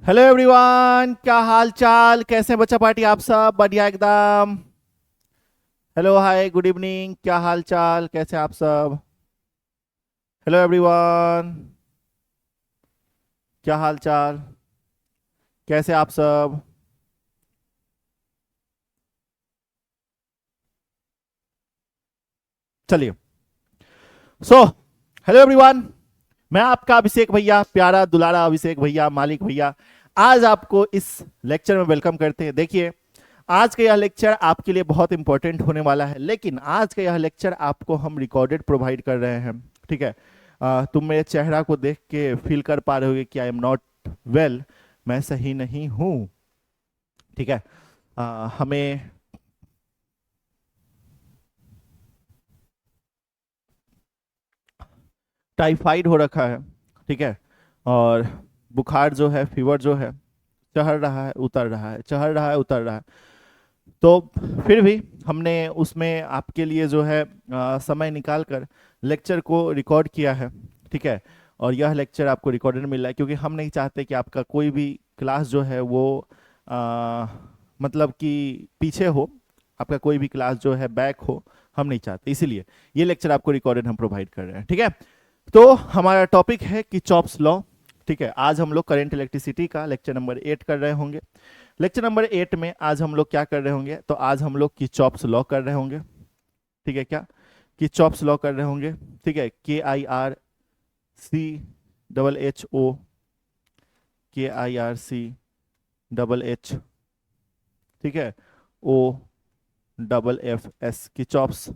Hello everyone, क्या हाल चाल, कैसे हैं बच्चा पार्टी? आप सब बढ़िया एकदम। हेलो, हाय, गुड इवनिंग, क्या हाल चाल, कैसे हैं आप सब? हेलो एवरीवन, क्या हाल चाल, कैसे आप सब? चलिए। सो हेलो एवरीवन, मैं आपका अभिषेक भैया, प्यारा दुलारा अभिषेक भैया, मालिक भैया। आज आपको इस लेक्चर में वेलकम करते हैं। देखिए, आज का यह लेक्चर आपके लिए बहुत इंपॉर्टेंट होने वाला है, लेकिन आज का यह लेक्चर आपको हम रिकॉर्डेड प्रोवाइड कर रहे हैं। ठीक है। तुम मेरे चेहरा को देख के फील कर पा रहे होगे कि आई एम नॉट वेल, मैं सही नहीं हूँ। ठीक है। हमें टाइफाइड हो रखा है। ठीक है। और बुखार जो है, फीवर जो है, चढ़ रहा है उतर रहा है, चढ़ रहा है उतर रहा है। तो फिर भी हमने उसमें आपके लिए जो है समय निकाल कर लेक्चर को रिकॉर्ड किया है। ठीक है। और यह लेक्चर आपको रिकॉर्डेड मिल रहा है क्योंकि हम नहीं चाहते कि आपका कोई भी क्लास जो है वो आ, मतलब कि पीछे हो, आपका कोई भी क्लास जो है बैक हो, हम नहीं चाहते। इसीलिए ये लेक्चर आपको रिकॉर्डेड हम प्रोवाइड कर रहे हैं। ठीक है। तो हमारा टॉपिक है कि चॉप्स लॉ। ठीक है। आज हम लोग करंट इलेक्ट्रिसिटी का लेक्चर नंबर 8 कर रहे होंगे। लेक्चर नंबर 8 में आज हम लोग क्या कर रहे होंगे? तो आज हम लोग किरचॉफ्स लॉ कर रहे होंगे। ठीक है क्या? किरचॉफ्स लॉ कर रहे होंगे। ठीक है। KIRCHO, KIRCHH। ठीक है। OFFS, Kirchhoff's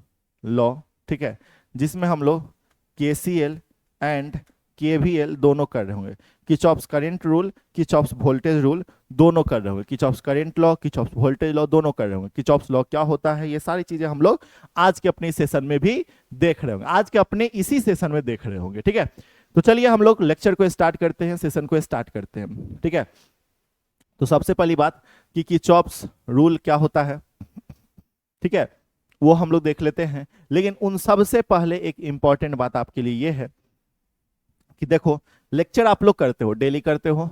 law. ठीक है। जिसमें हम लोग KCL एंड KVL दोनों कर रहे होंगे। Kirchhoff's current rule, Kirchhoff's voltage rule दोनों कर रहे होंगे। Kirchhoff's current law, Kirchhoff's voltage law दोनों कर रहे होंगे। किरचॉफ्स लॉ क्या होता है, ये सारी चीजें हम लोग आज के अपने सेशन में भी देख रहे होंगे, आज के अपने इसी सेशन में देख रहे होंगे। ठीक है। तो चलिए हम लोग लेक्चर को स्टार्ट करते हैं, सेशन को स्टार्ट करते हैं। ठीक है। तो सबसे पहली बात कि किरचॉफ्स रूल क्या होता है, ठीक है, वो हम लोग देख लेते हैं। लेकिन उन सबसे पहले एक इंपॉर्टेंट बात आपके लिए ये है कि देखो, लेक्चर आप लोग करते हो, डेली करते हो।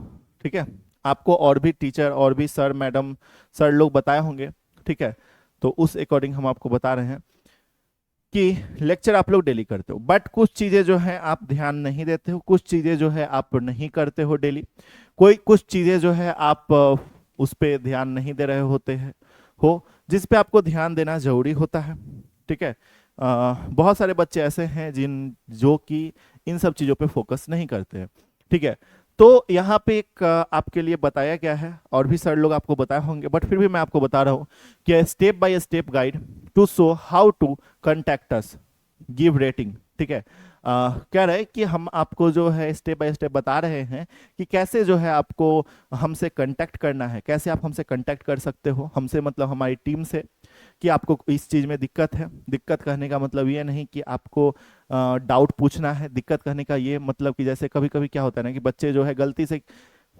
ठीक है। आपको और भी टीचर और भी सर मैडम सर लोग बताए होंगे। ठीक है। तो उस अकॉर्डिंग हम आपको बता रहे हैं कि लेक्चर आप लोग डेली करते हो, बट कुछ चीजें जो है आप ध्यान नहीं देते हो, कुछ चीजें जो है आप नहीं करते हो डेली। कोई कुछ चीजें जो है आप उस पे ध्यान नहीं दे रहे होते हैं, हो जिस पे आपको ध्यान देना जरूरी होता है। ठीक है। बहुत सारे बच्चे ऐसे हैं जिन जो कि इन सब चीजों पे फोकस नहीं करते हैं। ठीक है। तो यहाँ पे एक आपके लिए बताया गया है, और भी सर लोग आपको बताए होंगे, बट फिर भी मैं आपको बता रहा हूँ कि step by step guide to show how to contact us, give rating. ठीक है। कह रहे हैं कि हम आपको जो है स्टेप बाय स्टेप बता रहे हैं कि कैसे जो है आपको हमसे कांटेक्ट करना है, कैसे आप हमसे कांटेक्ट कर सकते हो, हमसे मतलब हमारी टीम से। कि आपको इस चीज़ में दिक्कत है, दिक्कत कहने का मतलब ये नहीं कि आपको डाउट पूछना है। दिक्कत कहने का ये मतलब कि जैसे कभी कभी क्या होता है ना कि बच्चे जो है गलती से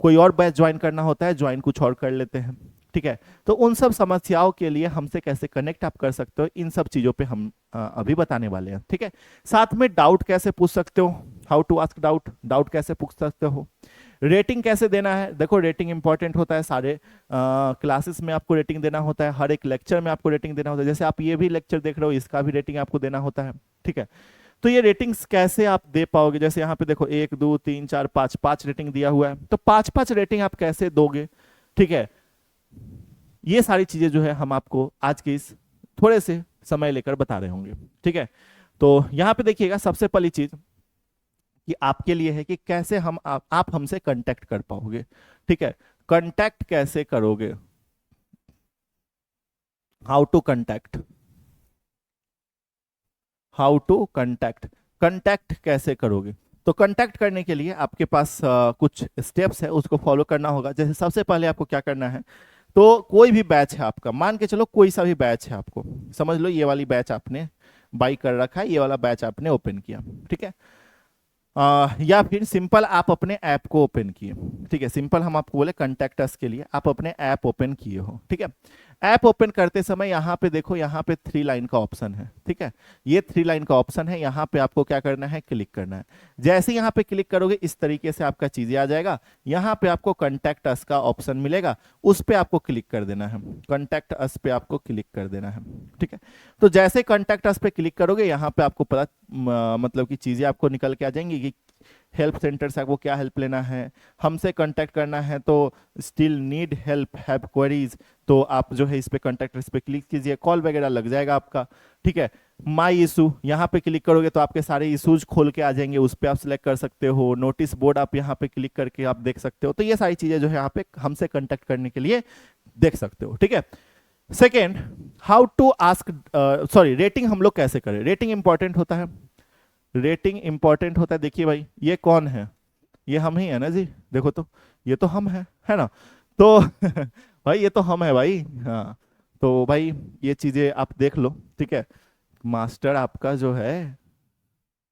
कोई और बैच ज्वाइन करना होता है, ज्वाइन कुछ और कर लेते हैं। ठीक है। तो उन सब समस्याओं के लिए हमसे कैसे कनेक्ट आप कर सकते हो, इन सब चीज़ों पे हम अभी बताने वाले हैं। ठीक है। साथ में डाउट कैसे पूछ सकते हो, how to ask doubt, doubt कैसे पूछ सकते हो। रेटिंग कैसे देना है, देखो रेटिंग इंपॉर्टेंट होता है, सारे क्लासेस में आपको रेटिंग देना होता है, हर एक लेक्चर में आपको रेटिंग देना होता है। जैसे आप ये भी लेक्चर देख रहे हो, इसका भी रेटिंग आपको देना होता है। ठीक है। तो ये रेटिंग्स कैसे आप दे पाओगे? जैसे यहाँ पे देखो 1 2 3 4 5, 5 रेटिंग दिया हुआ है, तो 5 5 रेटिंग आप कैसे दोगे? ठीक है। ये सारी चीजें जो है हम आपको आज के इस थोड़े से समय लेकर बता रहे होंगे। ठीक है। तो यहाँ पे देखिएगा, सबसे पहली चीज कि आपके लिए है कि कैसे आप हमसे कांटेक्ट कर पाओगे। ठीक है। कांटेक्ट कैसे करोगे, how to contact, how to contact, contact कैसे करोगे? तो कांटेक्ट करने के लिए आपके पास कुछ स्टेप्स है, उसको फॉलो करना होगा। जैसे सबसे पहले आपको क्या करना है, तो कोई भी बैच है आपका, मान के चलो कोई सा भी बैच है, आपको समझ लो ये वाली बैच आपने बाई कर रखा है, ये वाला बैच आपने ओपन किया। ठीक है। या फिर सिंपल आप अपने ऐप को ओपन किए। ठीक है। सिंपल हम आपको बोले कंटेक्ट अस के लिए आप अपने ऐप ओपन किए हो। ठीक है। ऐप ओपन करते समय यहाँ पे देखो, यहाँ पे 3 लाइन का ऑप्शन है, ठीक है, ये 3 लाइन का ऑप्शन है, यहाँ पे आपको क्या करना है, क्लिक करना है। जैसे यहाँ पे क्लिक करोगे इस तरीके से आपका चीजें आ जाएगा। यहाँ पे आपको कॉन्टैक्ट अस का ऑप्शन मिलेगा, उस पे आपको क्लिक कर देना है, कॉन्टैक्ट अस पे आपको क्लिक कर देना है, ठीक है। तो जैसे कॉन्टैक्ट अस पे क्लिक करोगे यहाँ पे आपको पता मतलब कि चीजें आपको निकल के आ जाएंगी कि हेल्प सेंटर से आपको क्या हेल्प लेना है, हमसे कांटेक्ट करना है तो still need help, have queries, तो आप जो है इस पे कांटेक्ट इस पे क्लिक कीजिए, कॉल वगैरह लग जाएगा आपका, ठीक है। माई इशू यहाँ पे क्लिक करोगे तो आपके सारे इशूज खोल के आ जाएंगे, उस पे आप सिलेक्ट कर सकते हो। नोटिस बोर्ड आप यहाँ पे क्लिक करके आप देख सकते हो। तो ये सारी चीजें जो है यहाँ पे हमसे कांटेक्ट करने के लिए देख सकते हो, ठीक है। Second, how to ask, sorry, rating हम लोग कैसे करें, रेटिंग इंपॉर्टेंट होता है, रेटिंग इंपॉर्टेंट होता है। देखिए भाई ये कौन है, ये हम ही है ना जी, देखो तो ये तो हम है ना, तो भाई ये तो हम है भाई, हाँ। तो भाई ये चीजें आप देख लो, ठीक है। मास्टर आपका जो है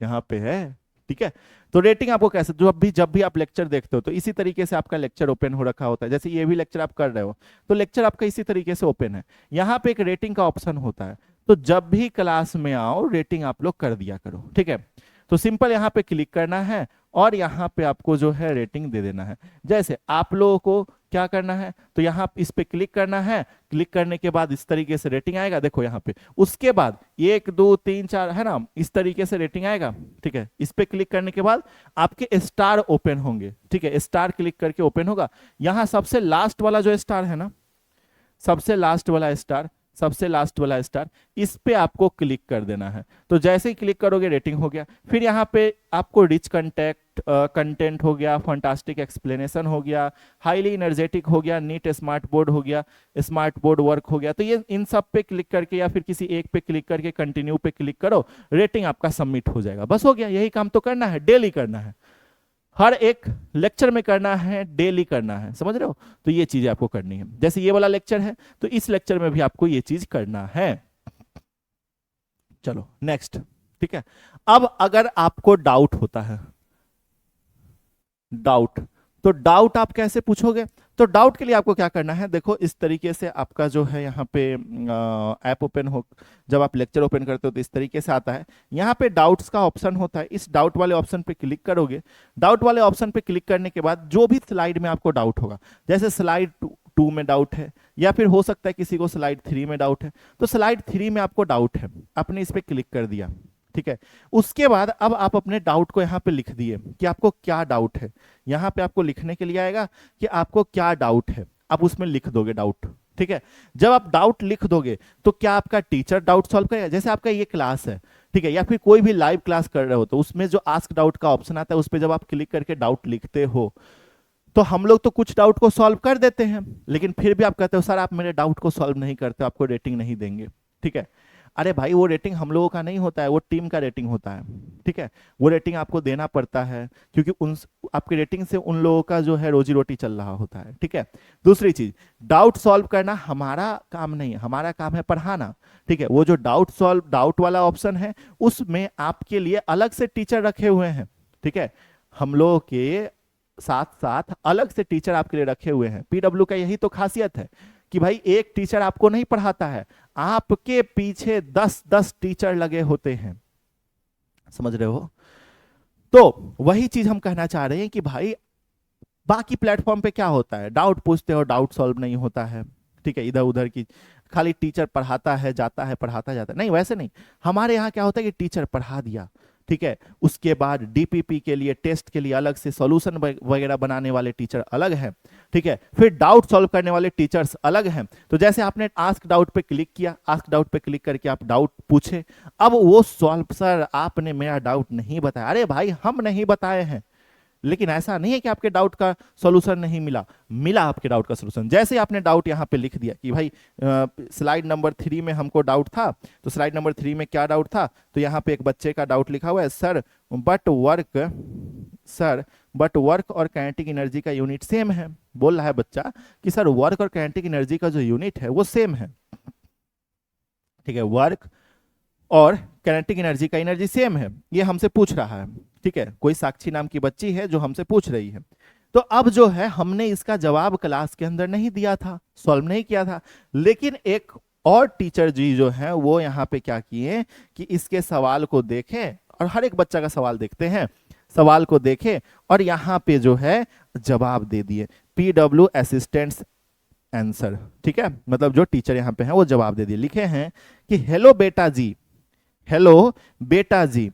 यहाँ पे है, ठीक है। तो रेटिंग आपको कैसे, जब भी आप लेक्चर देखते हो तो इसी तरीके से आपका लेक्चर ओपन हो रखा होता है। जैसे ये भी लेक्चर आप कर रहे हो तो लेक्चर आपका इसी तरीके से ओपन है, यहाँ पे एक रेटिंग का ऑप्शन होता है। तो जब भी क्लास में आओ रेटिंग आप लोग कर दिया करो, ठीक है। तो सिंपल यहाँ पे क्लिक करना है और यहाँ पे आपको जो है रेटिंग दे देना है। जैसे आप लोगों को क्या करना है, तो यहाँ इस पे क्लिक करना है, क्लिक करने के बाद इस तरीके से रेटिंग आएगा, देखो यहाँ पे। उसके बाद 1 2 3 4 है ना, इस तरीके से रेटिंग आएगा, ठीक है। इस पे क्लिक करने के बाद आपके स्टार ओपन होंगे, ठीक है, स्टार क्लिक करके ओपन होगा। यहाँ सबसे लास्ट वाला जो स्टार है ना, सबसे लास्ट वाला स्टार, सबसे लास्ट वाला स्टार, इस पे आपको क्लिक कर देना है। तो जैसे ही क्लिक करोगे रेटिंग हो गया। फिर यहाँ पे आपको रिच कंटेंट हो गया, फंटास्टिक एक्सप्लेनेशन हो गया, हाईली एनर्जेटिक हो गया, नीट स्मार्ट बोर्ड हो गया, स्मार्ट बोर्ड वर्क हो गया। तो ये इन सब पे क्लिक करके या फिर किसी एक पे क्लिक करके कंटिन्यू पे क्लिक करो, रेटिंग आपका सबमिट हो जाएगा, बस हो गया। यही काम तो करना है, डेली करना है, हर एक लेक्चर में करना है, डेली करना है, समझ रहे हो। तो ये चीजें आपको करनी है। जैसे ये वाला लेक्चर है तो इस लेक्चर में भी आपको ये चीज करना है। चलो नेक्स्ट, ठीक है। अब अगर आपको डाउट होता है, डाउट, तो डाउट आप कैसे पूछोगे, तो डाउट के लिए आपको क्या करना है, देखो इस तरीके से आपका जो है यहाँ पे ऐप ओपन हो, जब आप लेक्चर ओपन करते हो तो इस तरीके से आता है। यहाँ पे डाउट्स का ऑप्शन होता है, इस डाउट वाले ऑप्शन पे क्लिक करोगे। डाउट वाले ऑप्शन पे क्लिक करने के बाद जो भी स्लाइड में आपको डाउट होगा, जैसे स्लाइड 2 में डाउट है, या फिर हो सकता है किसी को स्लाइड 3 में डाउट है, तो स्लाइड 3 में आपको डाउट है, आपने इस पे क्लिक कर दिया, ठीक है। उसके बाद अब आप अपने डाउट को यहाँ पे लिख दिए कि आपको क्या डाउट है। यहाँ पे आपको लिखने के लिए आएगा कि आपको क्या डाउट है, आप उसमें लिख दोगे डाउट, ठीक है। जब आप डाउट लिख दोगे तो क्या आपका टीचर डाउट सॉल्व करेगा, जैसे आपका ये क्लास है, ठीक है, या फिर कोई भी लाइव क्लास कर रहे हो तो उसमें जो आस्क डाउट का ऑप्शन आता है उस पर जब आप क्लिक करके डाउट लिखते हो तो हम लोग तो कुछ डाउट को सॉल्व कर देते हैं, लेकिन फिर भी आप कहते हो सर आप मेरे डाउट को सॉल्व नहीं करते, आपको रेटिंग नहीं देंगे, ठीक है। अरे भाई वो रेटिंग हम लोगों का नहीं होता है, वो टीम का रेटिंग होता है, ठीक है। वो रेटिंग आपको देना पड़ता है क्योंकि उन आपकी रेटिंग से उन लोगों का जो है रोजी रोटी चल रहा होता है, ठीक है। दूसरी चीज, डाउट सॉल्व करना हमारा काम नहीं है, हमारा काम है पढ़ाना, ठीक है। वो जो डाउट वाला ऑप्शन है उसमें आपके लिए अलग से टीचर रखे हुए हैं, ठीक है। हम लोगों के साथ साथ अलग से टीचर आपके लिए रखे हुए हैं। पीडब्ल्यू का यही तो खासियत है कि भाई एक टीचर आपको नहीं पढ़ाता है, आपके पीछे 10-10 टीचर लगे होते हैं, समझ रहे हो। तो वही चीज हम कहना चाह रहे हैं कि भाई बाकी प्लेटफॉर्म पे क्या होता है, डाउट पूछते हो डाउट सॉल्व नहीं होता है, ठीक है, इधर उधर की खाली टीचर पढ़ाता है जाता है, पढ़ाता जाता है, नहीं वैसे नहीं। हमारे यहाँ क्या होता है कि टीचर पढ़ा दिया, ठीक है, उसके बाद डीपीपी के लिए टेस्ट के लिए अलग से सॉल्यूशन वगैरह बनाने वाले टीचर अलग हैं, ठीक है। फिर डाउट सॉल्व करने वाले टीचर्स अलग हैं। तो जैसे आपने आस्क डाउट पे क्लिक किया, आस्क डाउट पे क्लिक करके आप डाउट पूछे, अब वो सॉल्व, सर आपने मेरा डाउट नहीं बताया, अरे भाई हम नहीं बताए हैं, लेकिन ऐसा नहीं है कि आपके डाउट का सॉल्यूशन नहीं मिला, मिला आपके डाउट का सॉल्यूशन। जैसे आपने डाउट यहाँ पे लिख दिया कि भाई स्लाइड नंबर 3 में हमको डाउट था, तो स्लाइड नंबर 3 में क्या डाउट था, तो यहाँ पे एक बच्चे का डाउट लिखा हुआ है, सर बट वर्क और काइनेटिक एनर्जी का यूनिट सेम है। बोल रहा है बच्चा कि सर वर्क और काइनेटिक एनर्जी का जो यूनिट है वो सेम है, ठीक है, वर्क और काइनेटिक एनर्जी का एनर्जी सेम है, ये हमसे पूछ रहा है, ठीक है। कोई साक्षी नाम की बच्ची है जो हमसे पूछ रही है। तो अब जो है हमने इसका जवाब क्लास के अंदर नहीं दिया था, सॉल्व नहीं किया था, लेकिन एक और टीचर जी जो है वो यहाँ पे क्या किए कि इसके सवाल को देखें, और हर एक बच्चा का सवाल देखते हैं, सवाल को देखे और यहाँ पे जो है जवाब दे दिए, PW असिस्टेंट्स आंसर। ठीक है, मतलब जो टीचर यहाँ पे हैं वो जवाब दे दिए, लिखे हैं कि हेलो बेटा जी, हेलो बेटा जी,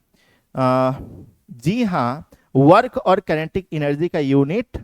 जी हाँ, वर्क और काइनेटिक एनर्जी का यूनिट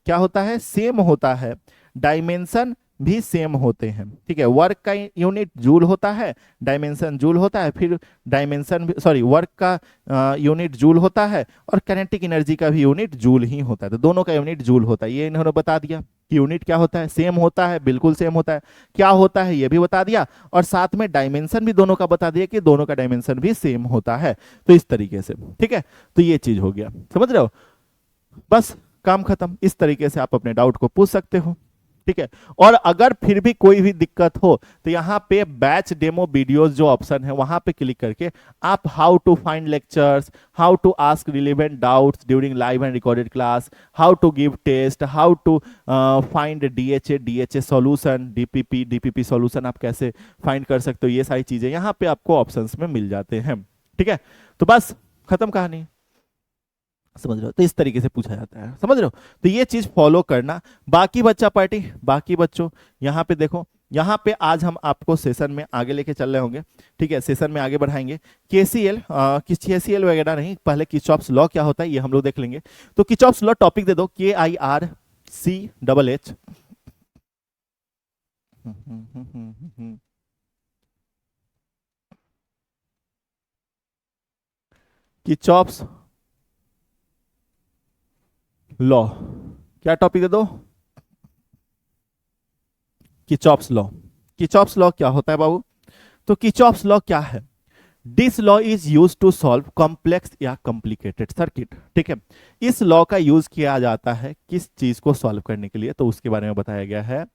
क्या होता है, सेम होता है, डायमेंशन भी सेम होते हैं। ठीक है, वर्क का यूनिट जूल होता है, डायमेंशन जूल होता है, फिर डायमेंशन सॉरी वर्क का यूनिट जूल होता है और काइनेटिक एनर्जी का भी यूनिट जूल ही होता है, तो दोनों का यूनिट जूल होता है। ये इन्होंने बता दिया कि यूनिट क्या होता है, सेम होता है, बिल्कुल सेम होता है, क्या होता है ये भी बता दिया, और साथ में डायमेंशन भी दोनों का बता दिया कि दोनों का डायमेंशन भी सेम होता है। तो इस तरीके से, ठीक है, तो ये चीज हो गया, समझ रहे हो, बस काम खत्म। इस तरीके से आप अपने डाउट को पूछ सकते हो। ठीक है, और अगर फिर भी कोई भी दिक्कत हो तो यहाँ पे बैच डेमो वीडियोस जो ऑप्शन है वहां पे क्लिक करके आप how to find lectures, how to ask relevant doubts during live and recorded class, how to give test, how to find DHA solution, DPP solution आप कैसे फाइंड कर सकते हो, ये सारी चीजें यहाँ पे आपको ऑप्शंस में मिल जाते हैं। ठीक है, तो बस खत्म कहानी, समझ रहे हो, तो इस तरीके से पूछा जाता है, समझ रहे हो, तो ये चीज फॉलो करना। बाकी बच्चा पार्टी, बाकी बच्चों यहाँ पे देखो, यहाँ पे आज हम आपको सेशन में आगे लेके चल रहे होंगे। ठीक है, सेशन में आगे बढ़ाएंगे केसीएल, केसीएल वगैरह नहीं, पहले किर्चॉफ्स लॉ क्या होता है ये हम लोग देख लेंगे। तो किर्चॉफ्स लॉ टॉपिक दे दो, KIRCH, किर्चॉफ्स लॉ, क्या टॉपिक दे दो, किर्चॉफ्स लॉ। किर्चॉफ्स लॉ क्या होता है बाबू, तो किर्चॉफ्स लॉ क्या है, this law is use to solve complex या कॉम्प्लिकेटेड सर्किट। ठीक है, इस लॉ का यूज किया जाता है किस चीज को सॉल्व करने के लिए, तो उसके बारे में बताया गया है।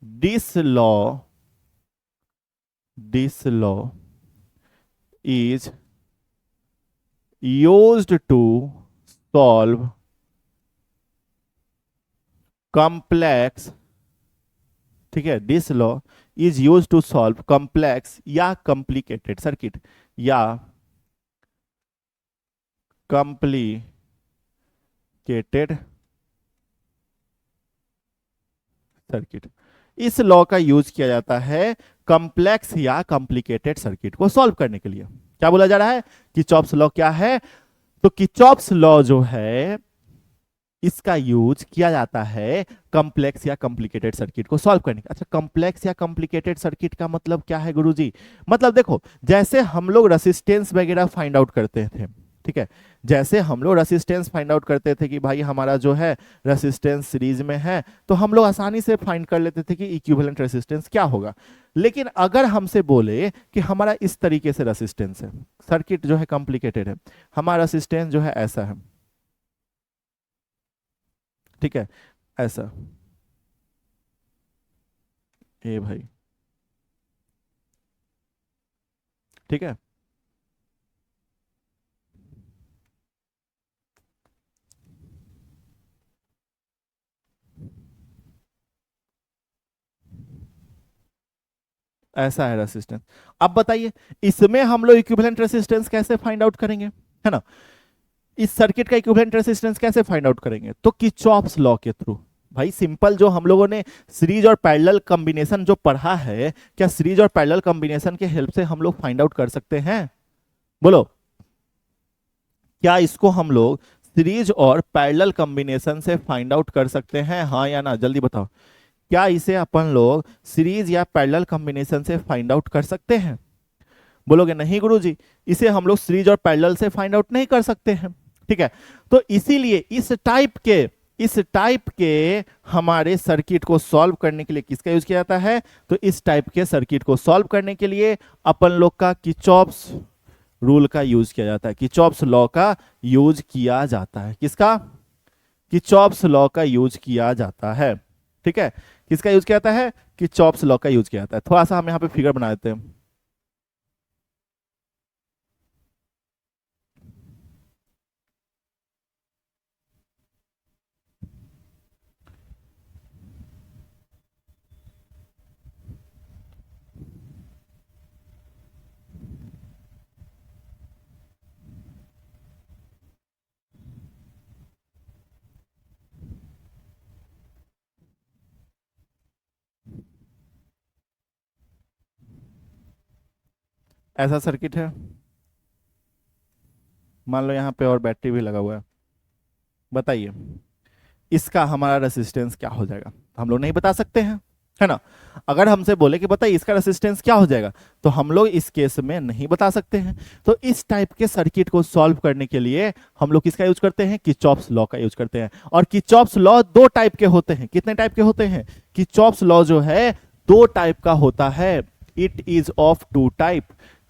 This law is used to solve complex, ठीक है, this law is use to solve complex या कॉम्प्लिकेटेड सर्किट, या कॉम्प्लिकेटेड सर्किट। इस लॉ का यूज किया जाता है कॉम्प्लेक्स या कॉम्प्लिकेटेड सर्किट को सॉल्व करने के लिए। क्या बोला जा रहा है, किर्चॉफ्स लॉ क्या है, तो किर्चॉफ्स लॉ जो है इसका यूज किया जाता है कॉम्प्लेक्स या कॉम्प्लिकेटेड सर्किट को सॉल्व करने का। अच्छा, कॉम्प्लेक्स या कॉम्प्लिकेटेड सर्किट का मतलब क्या है गुरुजी, मतलब देखो, जैसे हम लोग रेसिस्टेंस वगैरह फाइंड आउट करते थे, ठीक है, जैसे हम लोग रेसिस्टेंस फाइंड आउट करते थे कि भाई हमारा जो है रेसिस्टेंस सीरीज में है, तो हम लोग आसानी से फाइंड कर लेते थे कि इक्विवेलेंट रेसिस्टेंस क्या होगा। लेकिन अगर हमसे बोले कि हमारा इस तरीके से रेसिस्टेंस है, सर्किट जो है कॉम्प्लिकेटेड है, हमारा रेसिस्टेंस जो है ऐसा है, ठीक है, ऐसा, ए भाई, ठीक है, ऐसा है रेसिस्टेंस। अब बताइए इसमें हम लोग इक्विवेलेंट रेसिस्टेंस कैसे फाइंड आउट करेंगे, है ना, इस सर्किट का इक्विवेलेंट रेसिस्टेंस कैसे फाइंड आउट करेंगे, तो किर्चॉफ्स लॉ के थ्रू। भाई सिंपल, जो हम लोगों ने सीरीज और पैरेलल कॉम्बिनेशन जो पढ़ा है, क्या सीरीज और पैरेलल कॉम्बिनेशन के हेल्प से हम लोग फाइंड आउट कर सकते हैं, बोलो, क्या इसको हम लोग सीरीज और पैरेलल कॉम्बिनेशन से फाइंड आउट कर सकते हैं, हाँ या ना, जल्दी बताओ, क्या इसे अपन लोग सीरीज या पैरेलल कॉम्बिनेशन से फाइंड आउट कर सकते हैं, बोलोगे नहीं गुरुजी, इसे हम लोग सीरीज और पैरेलल से फाइंड आउट नहीं कर सकते हैं। ठीक है, तो इसीलिए इस टाइप के हमारे सर्किट को सॉल्व करने के लिए किसका यूज किया जाता है, तो इस टाइप के सर्किट को सॉल्व करने के लिए अपन लोग का किर्चॉफ्स रूल का यूज किया जाता है, किर्चॉफ्स लॉ का यूज किया जाता है, किसका, किर्चॉफ्स लॉ का यूज किया जाता है। ठीक है, किसका यूज किया जाता है, किर्चॉफ्स लॉ का यूज किया जाता है। थोड़ा सा हम यहाँ पे फिगर बना देते हैं, ऐसा सर्किट है, मान लो यहाँ पे और बैटरी भी लगा हुआ है, बताइए इसका हमारा रेसिस्टेंस क्या हो जाएगा? हम लोग नहीं बता सकते हैं, है ना। अगर हमसे बोले कि बताइए इसका रेसिस्टेंस क्या हो जाएगा, तो हम लोग इस केस में नहीं बता सकते हैं। तो इस टाइप के सर्किट को सॉल्व करने के लिए हम लोग किसका यूज करते हैं? किरचॉफ्स लॉ का यूज करते हैं। और किरचॉफ्स लॉ दो टाइप के होते हैं। कितने टाइप के होते हैं? किरचॉफ्स लॉ जो है दो टाइप का होता है। It is of two type,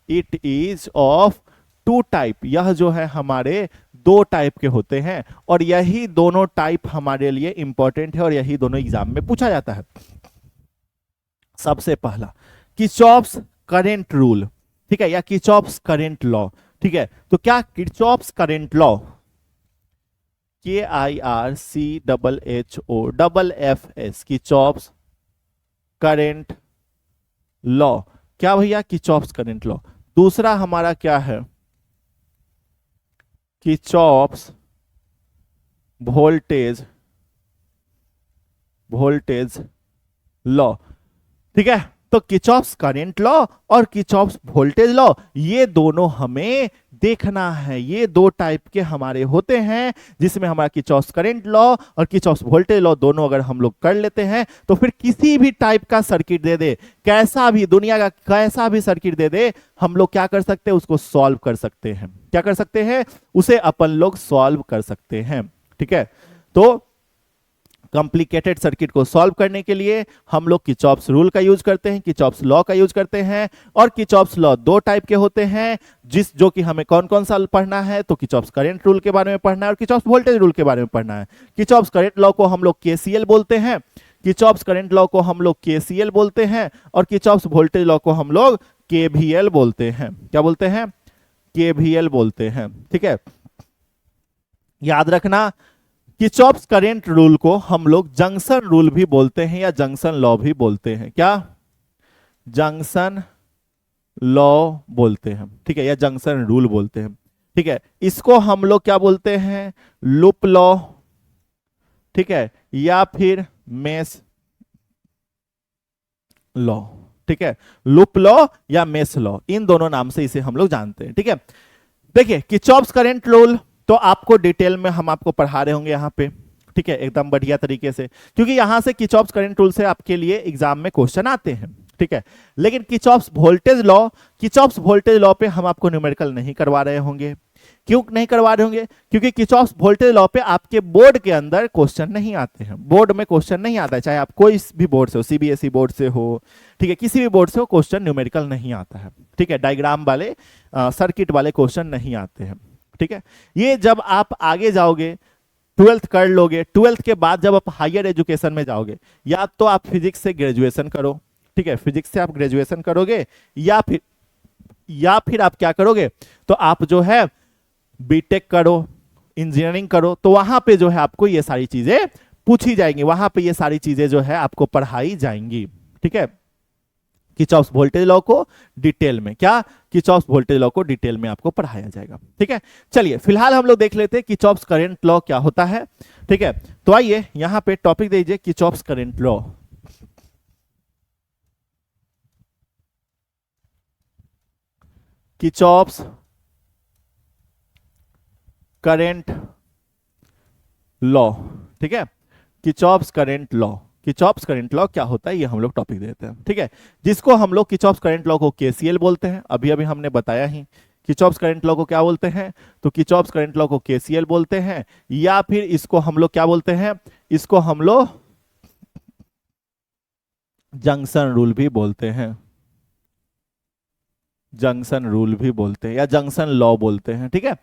it is of two type. यह जो है हमारे दो टाइप के होते हैं, और यही दोनों टाइप हमारे लिए इंपॉर्टेंट है, और यही दोनों एग्जाम में पूछा जाता है। सबसे पहला किरचॉफ्स करंट रूल, ठीक है, या किरचॉफ्स करंट लॉ, ठीक है। तो क्या Kirchhoff's current law, KIRCHHOFFS, Kirchhoff's current law, क्या भैया? Kirchhoff's current law. दूसरा हमारा क्या है? किरचॉफ्स वोल्टेज लॉ, ठीक है। तो किरचॉफ्स करंट लॉ और किरचॉफ्स वोल्टेज लॉ, ये दोनों हमें देखना है। ये दो टाइप के हमारे होते हैं, जिसमें हमारा किरचॉफ्स करंट लॉ और किरचॉफ्स वोल्टेज लॉ दोनों अगर हम लोग कर लेते हैं, तो फिर किसी भी टाइप का सर्किट दे दे, कैसा भी दुनिया का कैसा भी सर्किट दे दे, हम लोग क्या कर सकते हैं? उसको सॉल्व कर सकते हैं। क्या कर सकते हैं? उसे अपन लोग सॉल्व कर सकते हैं, ठीक है। तो कॉम्प्लिकेटेड सर्किट को सॉल्व करने के लिए हम लोग किरचॉफ्स रूल का यूज करते हैं, किरचॉफ्स लॉ का यूज करते हैं। और किरचॉफ्स लॉ दो टाइप के होते हैं, जो कि हमें कौन कौन सा पढ़ना है? तो किरचॉफ्स करंट रूल के बारे में पढ़ना है और किरचॉफ्स वोल्टेज रूल के बारे में पढ़ना है। किरचॉफ्स करंट लॉ को हम लोग KCL बोलते हैं, किरचॉफ्स करंट लॉ को हम लोग KCL बोलते हैं, और किरचॉफ्स वोल्टेज लॉ को हम लोग KVL बोलते हैं। क्या बोलते हैं? KVL बोलते हैं, ठीक है। याद रखना, किरचॉफ्स करंट रूल को हम लोग जंक्शन रूल भी बोलते हैं या जंक्शन लॉ भी बोलते हैं। क्या? जंक्शन लॉ बोलते हैं, ठीक है, या जंक्शन रूल बोलते हैं, ठीक है। इसको हम लोग क्या बोलते हैं? लूप लॉ, ठीक है, या फिर मेश लॉ, ठीक है। लूप लॉ या मेश लॉ, इन दोनों नाम से इसे हम लोग जानते हैं, ठीक है। देखिए किरचॉफ्स करंट रूल तो आपको डिटेल में हम आपको पढ़ा रहे होंगे यहाँ पे, ठीक है, एकदम बढ़िया तरीके से, क्योंकि यहां से किरचॉफ्स करंट रूल से आपके लिए एग्जाम में क्वेश्चन आते हैं, ठीक है। लेकिन किरचॉफ्स वोल्टेज लॉ पे हम आपको न्यूमेरिकल नहीं करवा रहे होंगे। क्यों नहीं करवा रहे होंगे? क्योंकि किरचॉफ्स वोल्टेज लॉ पे आपके बोर्ड के अंदर क्वेश्चन नहीं आते हैं। बोर्ड में क्वेश्चन नहीं आता है, चाहे आप कोई भी बोर्ड से हो, CBSE बोर्ड से हो, ठीक है, किसी भी बोर्ड से हो, क्वेश्चन न्यूमेरिकल नहीं आता है, ठीक है। डायग्राम वाले सर्किट वाले क्वेश्चन नहीं आते हैं, ठीक है। ये जब आप आगे जाओगे, 12th कर लोगे, 12th के बाद जब आप हायर एजुकेशन में जाओगे, या तो आप फिजिक्स से ग्रेजुएशन करो, ठीक है, फिजिक्स से आप ग्रेजुएशन करोगे, या फिर आप क्या करोगे? तो आप जो है बीटेक करो, इंजीनियरिंग करो, तो वहां पे जो है आपको ये सारी चीजें पूछी जाएंगी, वहां पे ये सारी चीजें जो है आपको पढ़ाई जाएंगी, ठीक है। किरचॉफ्स वोल्टेज लॉ को डिटेल में, क्या? किरचॉफ्स वोल्टेज लॉ को डिटेल में आपको पढ़ाया जाएगा, ठीक है। चलिए फिलहाल हम लोग देख लेते हैं किरचॉफ्स करंट लॉ क्या होता है, ठीक है। तो आइए यहां पे टॉपिक दे दीजिए Kirchhoff's current law. Kirchhoff's current law, ठीक है, Kirchhoff's current law. Kirchhoff's current law क्या होता है ये हम लोग टॉपिक देते हैं, ठीक है, जिसको हम लोग किरचॉफ्स करंट लॉ को KCL बोलते हैं। अभी अभी हमने बताया ही किरचॉफ्स करंट लॉ को क्या बोलते हैं, तो किरचॉफ्स करंट लॉ को KCL बोलते हैं, या फिर इसको हम लोग क्या बोलते हैं? इसको हम लोग जंक्शन रूल भी बोलते हैं, जंक्शन रूल भी बोलते हैं, या जंक्शन लॉ बोलते हैं, ठीक है।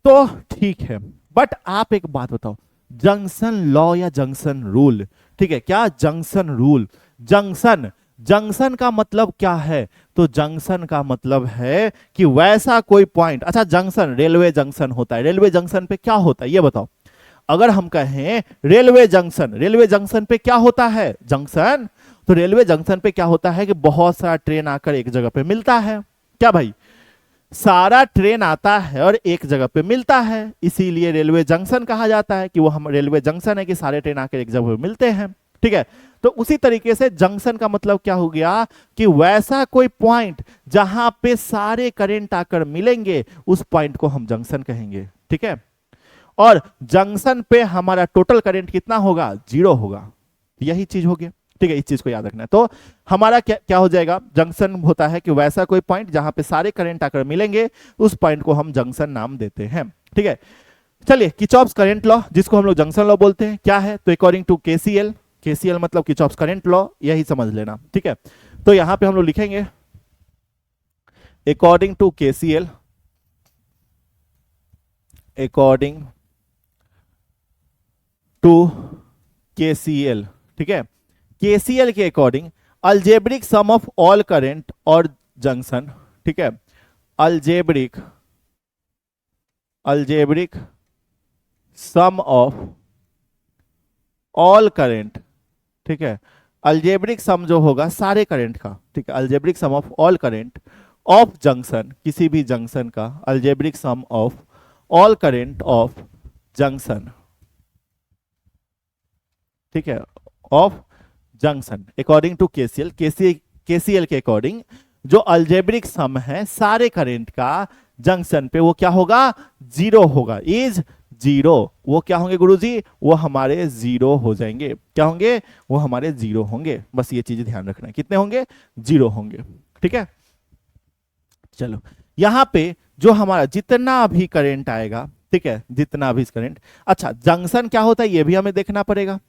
तो ठीक है, बट आप एक बात बताओ, जंक्शन लॉ या जंक्शन रूल, ठीक है, क्या? जंक्शन रूल, जंक्शन का मतलब क्या है? तो जंक्शन का मतलब है कि वैसा कोई पॉइंट, अच्छा जंक्शन, रेलवे जंक्शन होता है, रेलवे जंक्शन पे क्या होता है ये बताओ। अगर हम कहें रेलवे जंक्शन पे क्या होता है? जंक्शन, तो रेलवे जंक्शन पे क्या होता है कि बहुत सारा ट्रेन आकर एक जगह पे मिलता है, क्या भाई? सारा ट्रेन आता है और एक जगह पे मिलता है, इसीलिए रेलवे जंक्शन कहा जाता है, कि वो हम रेलवे जंक्शन है कि सारे ट्रेन आकर एक जगह पे मिलते हैं, ठीक है। तो उसी तरीके से जंक्शन का मतलब क्या हो गया कि वैसा कोई पॉइंट जहां पे सारे करंट आकर मिलेंगे उस पॉइंट को हम जंक्शन कहेंगे। ठीक है। और जंक्शन पे हमारा टोटल करंट कितना होगा, 0 होगा। यही चीज होगी। ठीक है, इस चीज को याद रखना है। तो हमारा क्या क्या हो जाएगा, जंक्शन होता है कि वैसा कोई पॉइंट जहां पे सारे करंट आकर मिलेंगे उस पॉइंट को हम जंक्शन नाम देते हैं। ठीक है। चलिए, किरचॉफ्स करंट लॉ जिसको हम लोग जंक्शन लॉ बोलते हैं क्या है, तो अकॉर्डिंग टू केसीएल, केसीएल मतलब किरचॉफ्स करंट लॉ, यही समझ लेना। ठीक है। तो यहां पे हम लोग लिखेंगे according to KCL, according to KCL. ठीक है। केसीएल के according algebraic sum of all current और जंक्शन। ठीक है। Algebraic algebraic sum of all current. ठीक है। अलजेब्रिक सम जो होगा सारे करंट का, ठीक है, algebraic sum of all current of junction, किसी भी जंक्शन का algebraic sum of all current of junction. ठीक है, of junction according to KCL, KCL के अकॉर्डिंग जो अलजेब्रिक सम है सारे करंट का जंक्शन पे वो क्या होगा, 0 होगा, इज 0। वो क्या होंगे गुरुजी, वो हमारे 0 हो जाएंगे। क्या होंगे, वो हमारे 0 होंगे। बस ये चीज ध्यान रखना है, कितने होंगे, 0 होंगे। ठीक है। चलो, यहां पे जो हमारा जितना भी करंट आएगा, ठीक है, जितना भी करंट, अच्छा जंक्शन क्या होता है ये भी हमें देखना पड़ेगा।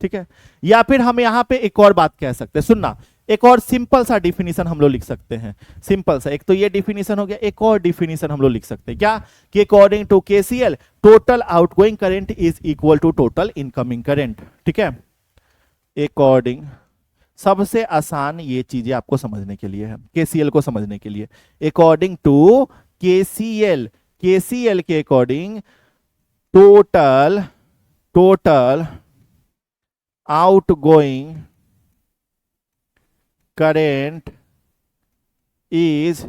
ठीक है। या फिर हम यहां पे एक और बात कह सकते हैं, सुनना, एक और सिंपल सा डिफिनीशन हम लोग लिख सकते हैं। सिंपल सा, एक तो ये डिफिनीशन हो गया, एक और डिफिनीशन हम लोग लिख सकते हैं क्या, कि according to KCL total outgoing current is equal to total incoming current. ठीक है। अकॉर्डिंग, सबसे आसान ये चीजें आपको समझने के लिए है, केसीएल को समझने के लिए। अकॉर्डिंग टू केसीएल, केसीएल के according total total outgoing current is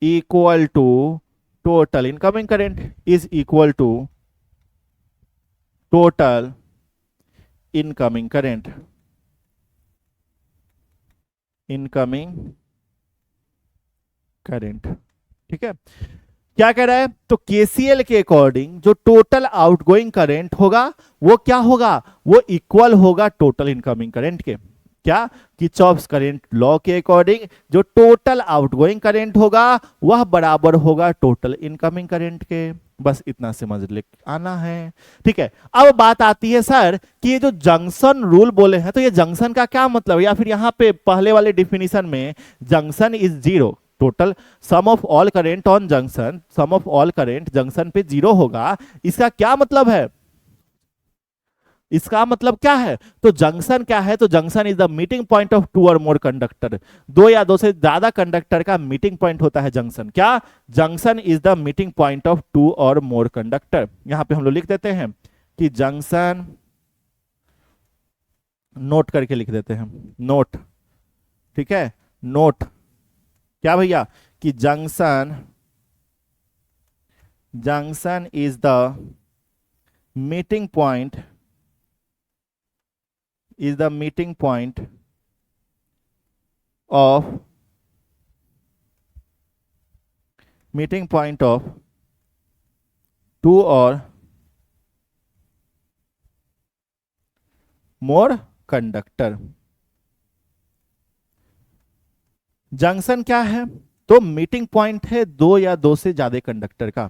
equal to total incoming current is equal to total incoming current, incoming current. ठीक है। क्या कह रहा है, तो केसीएल के अकॉर्डिंग जो टोटल आउटगोइंग करंट होगा वो क्या होगा, वो इक्वल होगा टोटल इनकमिंग करंट के। क्या, किरचॉफ्स करंट लॉ के अकॉर्डिंग जो टोटल आउटगोइंग करंट होगा वह बराबर होगा टोटल इनकमिंग करंट के। बस इतना समझ ले आना है। ठीक है। अब बात आती है सर कि ये जो जंक्शन रूल बोले हैं तो ये जंक्शन का क्या मतलब है, या फिर यहां पे पहले वाले डिफिनीशन में junction is 0, total sum of all current on junction, sum of all current junction पे 0 होगा, इसका क्या मतलब है, इसका मतलब क्या है, तो जंक्शन क्या है, तो junction is the meeting point of two or more conductor, दो या दो से ज्यादा कंडक्टर का मीटिंग पॉइंट होता है जंक्शन। क्या, junction is the meeting point of two or more conductor. यहां पे हम लोग लिख देते हैं कि जंक्शन, नोट करके लिख देते हैं, नोट। ठीक है, नोट क्या भैया, कि junction, junction is the meeting point, is the meeting point of two or more conductor। Junction क्या है, तो मीटिंग पॉइंट है दो या दो से ज्यादा कंडक्टर का।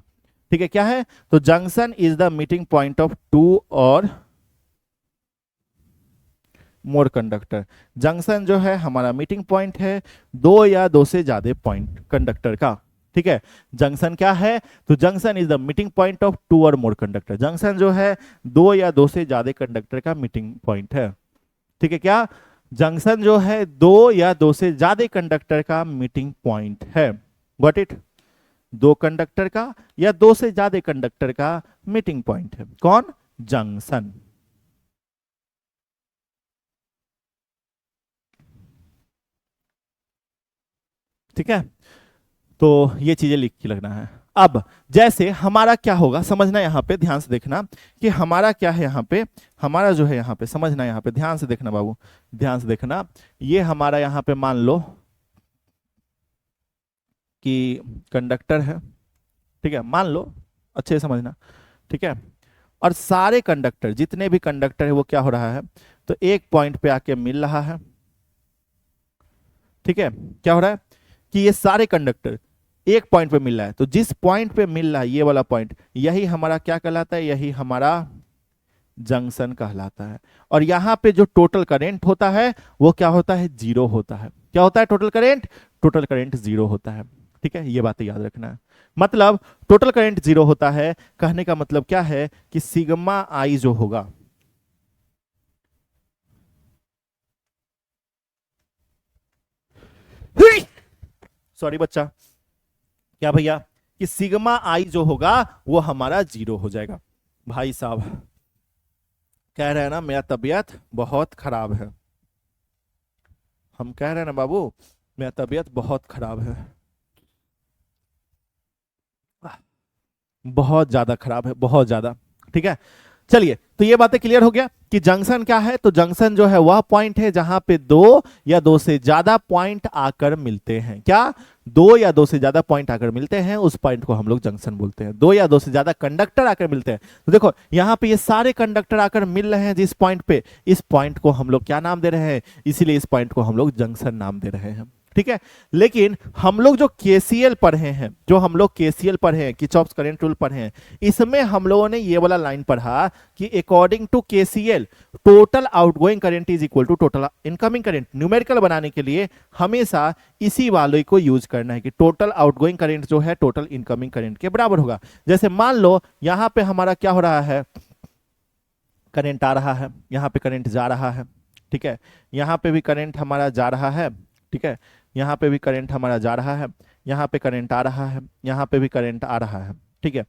ठीक है, क्या है, तो junction is the meeting point of two or more conductor. Junction जो है हमारा मीटिंग पॉइंट है दो या दो से ज्यादा पॉइंट कंडक्टर का। ठीक है, जंक्शन क्या है, तो junction is the meeting point of two or more conductor. Junction जो है दो या दो से ज्यादा कंडक्टर का मीटिंग पॉइंट है। ठीक है, क्या, जंक्शन जो है दो या दो से ज्यादा कंडक्टर का मीटिंग पॉइंट है। गॉट इट, दो कंडक्टर का या दो से ज्यादा कंडक्टर का मीटिंग पॉइंट है कौन, जंक्शन। ठीक है, तो ये चीजें लिख के लगना है। अब जैसे हमारा क्या होगा समझना, यहां पे ध्यान से देखना कि हमारा क्या है, यहां पे हमारा जो है यहां पे समझना, यहां पे ध्यान से देखना बाबू, ध्यान से देखना। ये हमारा यहां पे मान लो कि कंडक्टर है, ठीक है, मान लो, अच्छे से समझना, ठीक है। और सारे कंडक्टर, जितने भी कंडक्टर है वो क्या हो रहा है, तो एक पॉइंट पे आके मिल रहा है, ठीक है। क्या हो रहा है कि ये सारे कंडक्टर एक पॉइंट पे मिल रहा है, तो जिस पॉइंट पे मिल रहा है ये वाला पॉइंट, यही हमारा क्या कहलाता है, यही हमारा जंक्शन कहलाता है। और यहां पे जो टोटल करंट होता है वो क्या होता है, जीरो होता है। क्या होता है total current, total current zero होता है, ठीक है। ये बातें याद रखना है, मतलब टोटल करंट जीरो होता है, कहने का मतलब क्या है कि सिग्मा आई जो होगा, सॉरी बच्चा, क्या भैया, कि सिग्मा आई जो होगा वो हमारा जीरो हो जाएगा। भाई साहब कह रहे हैं ना मेरा तबीयत बहुत खराब है, हम कह रहे हैं ना बाबू मेरा तबीयत बहुत खराब है, बहुत ज्यादा खराब है, बहुत ज्यादा, ठीक है। चलिए, तो ये बातें क्लियर हो गया कि जंक्शन क्या है, तो जंक्शन जो है वह पॉइंट है जहां पे दो या दो से ज्यादा पॉइंट आकर मिलते हैं। क्या, दो या दो से ज्यादा पॉइंट आकर मिलते हैं, उस पॉइंट को हम लोग जंक्शन बोलते हैं। दो या दो से ज्यादा कंडक्टर आकर मिलते हैं, तो देखो यहां पे ये सारे कंडक्टर आकर मिल रहे हैं जिस पॉइंट पे, इस पॉइंट को हम लोग क्या नाम दे रहे हैं, इसीलिए इस पॉइंट को हम लोग जंक्शन नाम दे रहे हैं, ठीक है। लेकिन हम लोग जो केसीएल पढ़े हैं, जो हम लोग केसीएल पढ़े हैं, किरचॉफ करंट रूल पढ़े हैं, इसमें हम लोगों ने ये वाला लाइन पढ़ा कि according to KCL total outgoing current is equal to total incoming current. Numerical बनाने के लिए हमेशा इसी वाले को यूज करना है कि टोटल आउटगोइंग करंट जो है टोटल इनकमिंग करंट के बराबर होगा। जैसे मान लो यहां पे हमारा क्या हो रहा है, करंट आ रहा है, यहां पे करंट जा रहा है, ठीक है, यहां पे भी करंट हमारा जा रहा है, ठीक है, यहां पे भी करंट हमारा जा रहा है, यहां पे करंट आ रहा है, यहां पे भी करंट आ रहा है, ठीक है।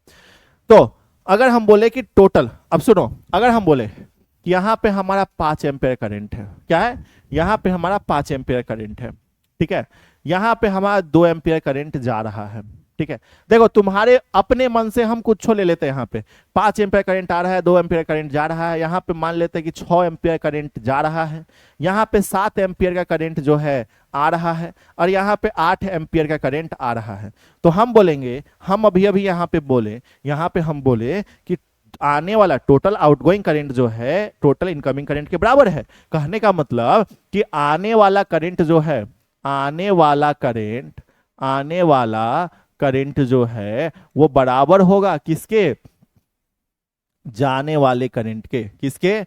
तो अगर हम बोले कि टोटल, अब सुनो, अगर हम बोले कि यहां पे हमारा 5 एम्पेयर करंट है, क्या है, यहां पे हमारा 5 एम्पेयर करंट है, ठीक है, यहां पे हमारा 2 एम्पेयर करंट जा रहा है, ठीक है। देखो तुम्हारे अपने मन से हम कुछ ले लेते हैं, यहाँ पे 5 एम्पेयर करंट आ रहा है, 2 एम्पेयर करंट जा रहा है, यहाँ पे मान लेते हैं कि 6 एम्पेयर करंट जा रहा है, यहाँ पे 7 एम्पियर का करंट जो है आ रहा है, और यहाँ पे 8 एम्पियर का करंट आ रहा है। तो हम बोलेंगे, हम अभी अभी यहाँ पे बोले, यहाँ पे हम बोले कि आने वाला टोटल आउटगोइंग करंट जो है टोटल इनकमिंग करंट के बराबर है। कहने का मतलब कि आने वाला करंट जो है, आने वाला करंट, आने वाला करंट जो है वो बराबर होगा किसके, जाने वाले करंट के, किसके,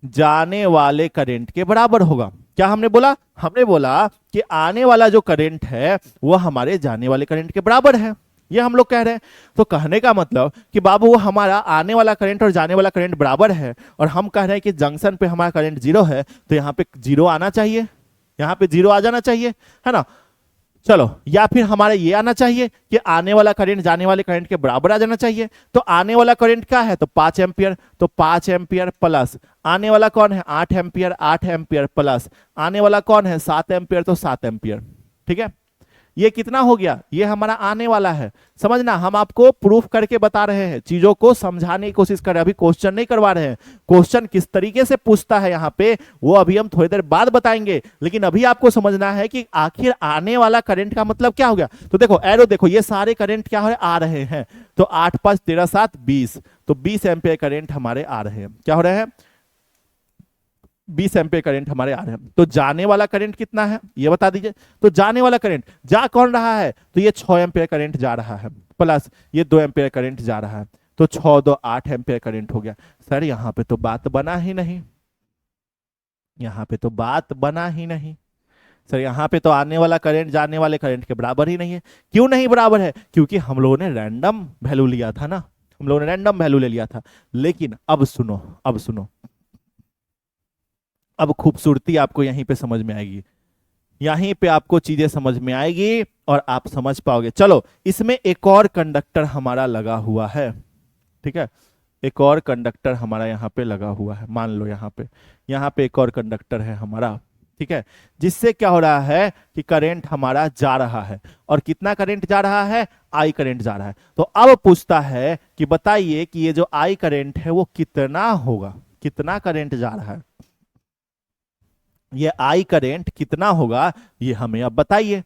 जाने वाले करंट के बराबर होगा। क्या हमने बोला, हमने बोला कि आने वाला जो करंट है वो हमारे जाने वाले करंट के बराबर है, ये हम लोग कह रहे हैं। तो कहने का मतलब कि बाबू वो हमारा आने वाला करंट और जाने वाला करंट बराबर है, और हम कह रहे हैं कि जंक्शन पे हमारा करंट जीरो है, तो यहाँ पे जीरो आना चाहिए, यहाँ पे जीरो आ जाना चाहिए, है ना। चलो, या फिर हमारा ये आना चाहिए कि आने वाला करंट जाने वाले करंट के बराबर आ जाना चाहिए। तो आने वाला करंट क्या है, तो 5 एम्पियर, तो 5 एम्पियर प्लस आने वाला कौन है 8 एम्पियर, 8 एम्पियर प्लस आने वाला कौन है 7 एम्पियर, तो 7 एम्पियर, ठीक है। ये कितना हो गया, ये हमारा आने वाला है। समझना, हम आपको प्रूफ करके बता रहे हैं, चीजों को समझाने की कोशिश कर रहे हैं, अभी क्वेश्चन नहीं करवा रहे हैं। क्वेश्चन किस तरीके से पूछता है यहाँ पे वो अभी हम थोड़ी देर बाद बताएंगे, लेकिन अभी आपको समझना है कि आखिर आने वाला करंट का मतलब क्या हो गया। तो देखो एरो देखो, ये सारे करंट क्या हो रहे आ रहे हैं, तो 8 5 13 7 20, तो 20 एम्पियर करंट हमारे आ रहे हैं। क्या हो रहे हैं, 20 एम्पियर करंट हमारे आ रहे हैं। तो जाने वाला करंट कितना है ये बता दीजिए। तो जाने वाला करंट जा कौन रहा है, तो ये 6 एम्पियर करंट जा रहा है, प्लस ये 2 एम्पियर करंट जा रहा है, तो 6 2 8 एम्पियर करंट हो गया। सर यहाँ पे तो बात बना ही नहीं, यहाँ पे तो बात बना ही नहीं सर, यहाँ पे तो आने वाला करंट जाने वाले करंट के बराबर ही नहीं है। क्यों नहीं बराबर है, क्योंकि हम लोगों ने रैंडम वैल्यू लिया था ना, हम लोगों ने रैंडम वैल्यू ले लिया था। लेकिन अब सुनो, अब सुनो, अब खूबसूरती आपको यहीं पे समझ में आएगी, यहीं पे आपको चीजें समझ में आएगी और आप समझ पाओगे। चलो, इसमें एक और कंडक्टर हमारा लगा हुआ है, ठीक है, एक और कंडक्टर हमारा यहाँ पे लगा हुआ है। मान लो यहाँ पे एक और कंडक्टर है हमारा, ठीक है, जिससे क्या हो रहा है कि करंट हमारा जा रहा है। और कितना करंट जा रहा है? आई करंट जा रहा है। तो अब पूछता है कि बताइए कि ये जो आई करंट है वो कितना होगा, कितना करंट जा रहा है, ये आई करंट कितना होगा, ये हमें अब बताइए।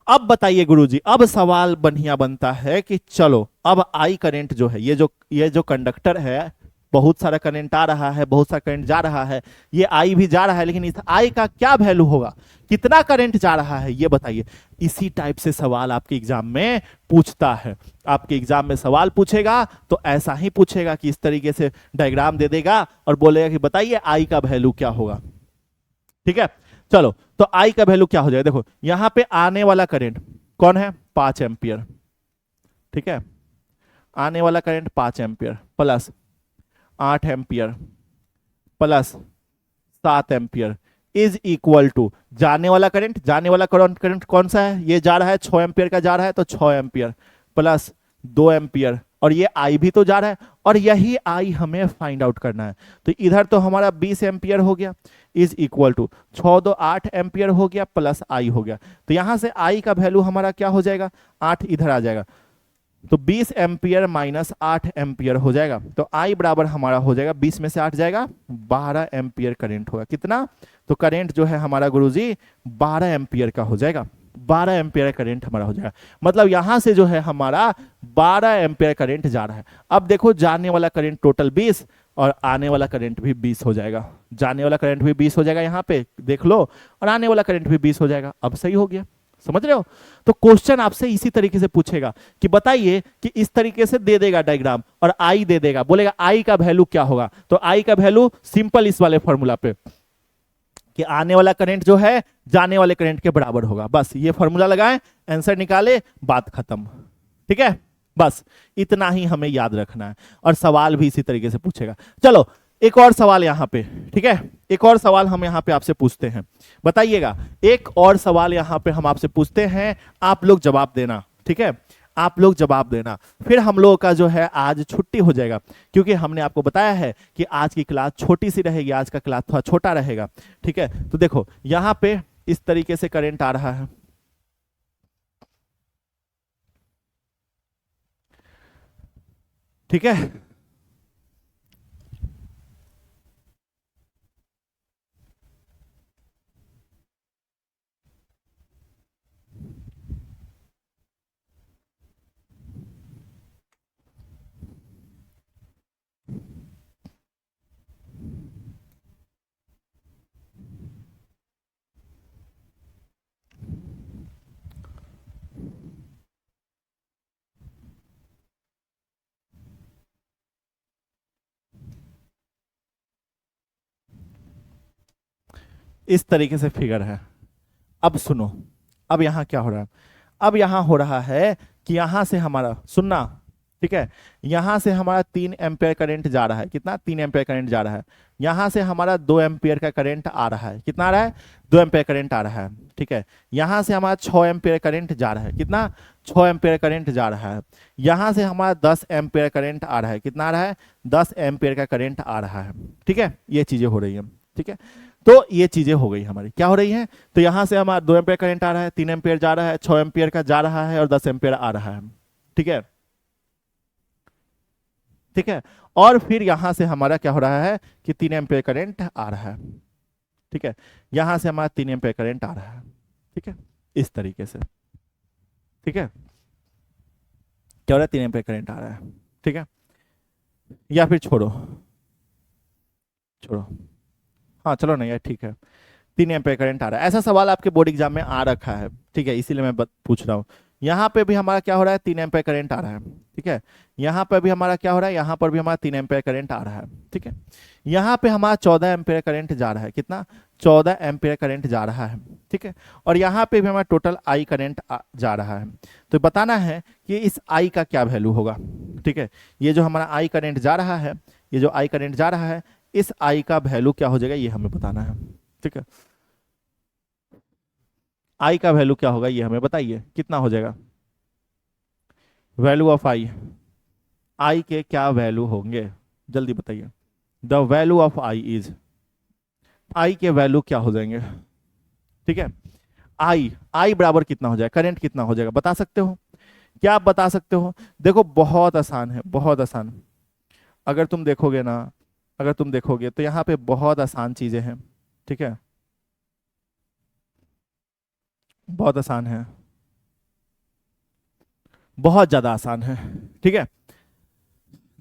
अब बताइए गुरुजी, अब सवाल बढ़िया बनता है कि चलो अब आई करंट जो है, ये जो कंडक्टर है, बहुत सारा करंट आ रहा है, बहुत सारा करंट जा रहा है, ये आई भी जा रहा है, लेकिन इस आई का क्या वैल्यू होगा, कितना करंट जा रहा है, ये बताइए। इसी टाइप से सवाल आपके एग्जाम में पूछता है। आपके एग्जाम में सवाल पूछेगा तो ऐसा ही पूछेगा कि इस तरीके से डायग्राम दे देगा और बोलेगा कि बताइए आई का वैल्यू क्या होगा। ठीक है, चलो तो आई का वैल्यू क्या हो जाएगा, देखो यहां पे आने वाला करंट कौन है, 5 एम्पियर। ठीक है, आने वाला current 5 ampere plus 8 ampere plus 7 ampere is equal to जाने वाला करंट, जाने वाला करंट कौन सा है, ये जा रहा है 6 एम्पियर का जा रहा है, तो 6 एम्पियर प्लस 2 एम्पियर, और ये आई भी तो जा रहा है, और यही आई हमें फाइंड आउट करना है। तो इधर तो हमारा 20 एम्पियर हो गया, इज इक्वल टू 6 2 8 एम्पियर हो गया प्लस आई हो गया। तो यहां से आई का वैल्यू हमारा क्या हो जाएगा, 8 इधर आ जाएगा, तो 20 एम्पियर माइनस 8 एम्पियर हो जाएगा। तो आई बराबर हमारा हो जाएगा, 20 में से 8 जाएगा, 12 एम्पियर करंट होगा। कितना, तो करंट जो है हमारा गुरुजी 12 एम्पियर का हो जाएगा, 12 एम्पियर करंट हमारा हो जाएगा। मतलब यहां से जो है हमारा 12 एम्पियर करंट जा रहा है। अब देखो जाने वाला करंट टोटल 20 और आने वाला करंट भी 20 हो जाएगा, जाने वाला करंट भी 20 हो जाएगा, यहाँ पे देख लो, और आने वाला करंट भी 20 हो जाएगा। अब सही हो गया, समझ रहे हो। तो क्वेश्चन आपसे इसी तरीके से पूछेगा कि बताइए कि इस तरीके से दे देगा डायग्राम और आई दे देगा, बोलेगा आई का वैल्यू क्या होगा। तो आई का वैल्यू सिंपल इस वाले फॉर्मूला पे कि आने वाला करंट जो है जाने वाले करंट के बराबर होगा, बस ये फॉर्मूला लगाएं, आंसर निकाले, बात खत्म। ठीक है, बस इतना ही हमें याद रखना है, और सवाल भी इसी तरीके से पूछेगा। चलो एक और सवाल यहां पे, ठीक है, एक और सवाल हम यहां पे आपसे पूछते हैं, बताइएगा। एक और सवाल यहां पे हम आपसे पूछते हैं, आप लोग जवाब देना। ठीक है, आप लोग जवाब देना, फिर हम लोगों का जो है आज छुट्टी हो जाएगा, क्योंकि हमने आपको बताया है कि आज की क्लास छोटी सी रहेगी, आज का क्लास थोड़ा छोटा रहेगा। ठीक है, तो देखो यहां पे इस तरीके से करंट आ रहा है, ठीक है, इस तरीके से फिगर है। अब सुनो, अब यहां क्या हो रहा है, अब यहां हो रहा है कि यहां से हमारा, सुनना, ठीक है, यहां से हमारा 3 एम्पियर करंट जा रहा है, कितना, 3 एम्पियर करंट जा रहा है। यहां से हमारा 2 एम्पियर का करंट आ रहा है, कितना आ रहा है, 2 एम्पियर करंट आ रहा है। ठीक है, यहां से हमारा 6 एम्पियर करंट जा रहा है, कितना, 6 एम्पियर करंट जा रहा है। यहां से हमारा 10 एम्पियर करंट आ रहा है, कितना आ रहा है, 10 एम्पियर का करंट आ रहा है। ठीक है, ये चीजें हो रही है। ठीक है, तो ये चीजें हो गई हमारी, क्या हो रही है, तो यहां से हमारा 2 एम्पियर करंट आ रहा है, 3 एम्पियर जा रहा है, 6 एम्पियर का जा रहा है, और 10 एम्पियर आ रहा है। ठीक है, ठीक है, और फिर यहां से हमारा क्या हो रहा है कि 3 एम्पियर करंट आ रहा है। ठीक है, यहां से हमारा 3 एम्पियर करंट आ रहा है। ठीक है, इस तरीके से। ठीक है, क्या हो रहा है, 3 एम्पियर करंट आ रहा है। ठीक है, या फिर छोड़ो, छोड़ो, हाँ चलो ना यार, ठीक है, 3 एम्पियर करंट आ रहा है, ऐसा सवाल आपके बोर्ड एग्जाम में आ रखा है। ठीक है, इसीलिए मैं पूछ रहा हूँ। यहाँ पे भी हमारा क्या हो रहा है, 3 एम्पियर करंट आ रहा है। ठीक है, यहाँ पे भी हमारा क्या हो रहा है, यहाँ पर भी हमारा 3 एम्पियर करंट आ रहा है। ठीक है, यहाँ पे हमारा 14 एम्पियर करंट जा रहा है, कितना, 14 एम्पियर करंट जा रहा है। ठीक है, और यहाँ पे भी हमारा टोटल आई करंट जा रहा है। तो बताना है कि इस आई का क्या वैल्यू होगा। ठीक है, ये जो हमारा आई करंट जा रहा है, ये जो आई करंट जा रहा है, इस आई का वैल्यू क्या हो जाएगा, ये हमें बताना है। ठीक है, आई का वैल्यू क्या होगा, ये हमें बताइए, कितना हो जाएगा, वैल्यू ऑफ आई, आई के क्या वैल्यू होंगे, जल्दी बताइए। The value of I is I के वैल्यू क्या हो जाएंगे, ठीक है। आई बराबर कितना हो जाएगा, करंट कितना हो जाएगा, बता सकते हो, क्या आप बता सकते हो? देखो बहुत आसान है, बहुत आसान। अगर तुम देखोगे ना, अगर तुम देखोगे तो यहाँ पे बहुत आसान चीजें हैं, ठीक है, बहुत आसान है, बहुत ज्यादा आसान है, ठीक है।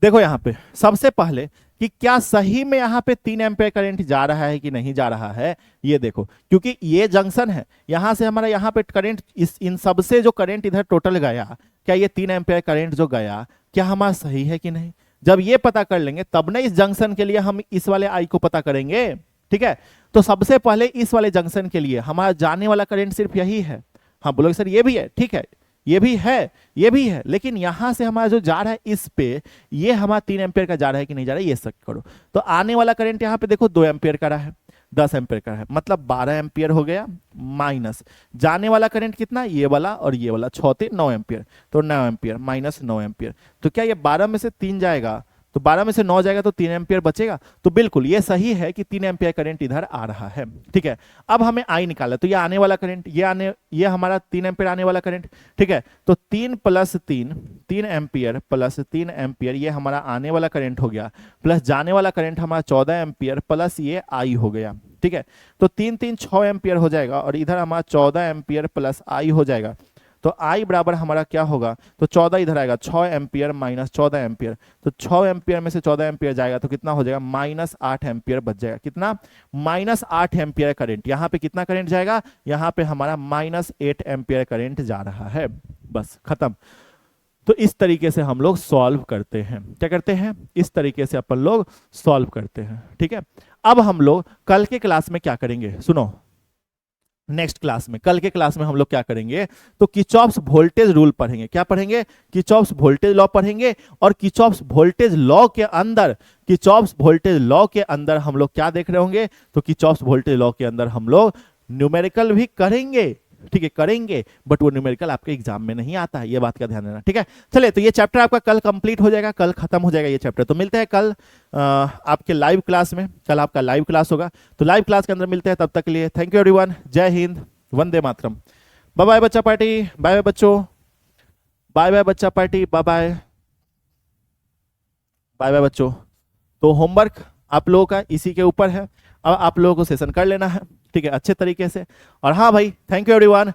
देखो यहाँ पे सबसे पहले कि क्या सही में यहाँ पे 3 एम्पीयर करंट जा रहा है कि नहीं जा रहा है, ये देखो, क्योंकि ये जंक्शन है, यहां से हमारा यहाँ पे करंट, इस इन सब से जो करंट इधर टोटल गया, क्या ये 3 एम्पीयर करंट जो गया, क्या हमारा सही है कि नहीं? जब ये पता कर लेंगे तब ना इस जंक्शन के लिए हम इस वाले आई को पता करेंगे, ठीक है। तो सबसे पहले इस वाले जंक्शन के लिए हमारा जाने वाला करंट सिर्फ यही है। हाँ बोलोगे सर ये भी है, ठीक है, ये भी है, ये भी है, लेकिन यहां से हमारा जो जा रहा है इस पे, ये हमारा 3 एम्पीयर का जा रहा है कि नहीं जा रहा है, ये चेक करो। तो आने वाला करंट यहाँ पे देखो 2 एम्पीयर का रहा है, 10 एम्पीयर का है, मतलब 12 एम्पीयर हो गया, माइनस जाने वाला करंट कितना, ये वाला और ये वाला, 6 9 एम्पीयर, तो 9 एम्पीयर माइनस 9 एम्पीयर, तो क्या ये 12 में से 3 जाएगा, तो 12 में से 9 जाएगा तो 3 एम्पीयर बचेगा, तो बिल्कुल ये सही है कि 3 एम्पीयर करंट इधर आ रहा है, ठीक है। अब हमें आई निकाला, तो ये आने वाला करंट, ये हमारा 3 एम्पीयर आने वाला करंट, ठीक है। तो 3 प्लस 3 एम्पीयर ये हमारा आने वाला करंट हो गया, प्लस जाने वाला करंट हमारा 14 एम्पीयर प्लस ये आई हो गया, ठीक है। तो 6 एम्पीयर हो जाएगा, और इधर हमारा 14 एम्पीयर प्लस आई हो जाएगा। तो आई बराबर हमारा क्या होगा, तो 14 इधर आएगा, 6 एम्पीयर माइनस 14 एम्पीयर, तो 6 एम्पीयर में से 14 एम्पीयर जाएगा तो कितना हो जाएगा, -8 एम्पीयर बच जाएगा, कितना, -8 एम्पीयर करंट, यहाँ पे कितना करंट जाएगा, यहाँ पे हमारा -8 एम्पीयर करंट जा रहा है, बस खत्म। तो इस तरीके से हम लोग सॉल्व करते हैं, क्या करते हैं, इस तरीके से अपन लोग सॉल्व करते हैं, ठीक है। अब हम लोग कल के क्लास में क्या करेंगे, सुनो, नेक्स्ट क्लास में, कल के क्लास में हम लोग क्या करेंगे, तो किरचॉफ्स वोल्टेज रूल पढ़ेंगे, क्या पढ़ेंगे, किरचॉफ्स वोल्टेज लॉ पढ़ेंगे, और किरचॉफ्स वोल्टेज लॉ के अंदर, किरचॉफ्स वोल्टेज लॉ के अंदर हम लोग क्या देख रहे होंगे, तो किरचॉफ्स वोल्टेज लॉ के अंदर हम लोग न्यूमेरिकल भी करेंगे, ठीक है, करेंगे, बट वो न्यूमेरिकल आपके एग्जाम में नहीं आता है, ये बात का ध्यान देना, ठीक है। चलिए, तो ये चैप्टर आपका कल कंप्लीट हो जाएगा, कल खत्म हो जाएगा ये चैप्टर। तो मिलते हैं कल आपके लाइव क्लास में, कल आपका लाइव क्लास होगा, तो लाइव क्लास के अंदर मिलते हैं, तब तक के लिए थैंक यू एवरीवन, जय हिंद, वंदे मातरम, बाय बाय बच्चा पार्टी, बाय बाय बच्चों, बाय बाय बच्चा party, bye bye, bye bye बच्चों। तो होमवर्क आप लोगों का इसी के ऊपर है, अब आप लोगों को सेशन कर लेना है, ठीक है, अच्छे तरीके से। और हाँ भाई, थैंक यू एवरीवन,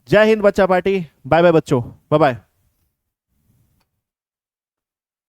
जय हिंद बच्चा पार्टी, बाय बाय बच्चों, बाय बाय।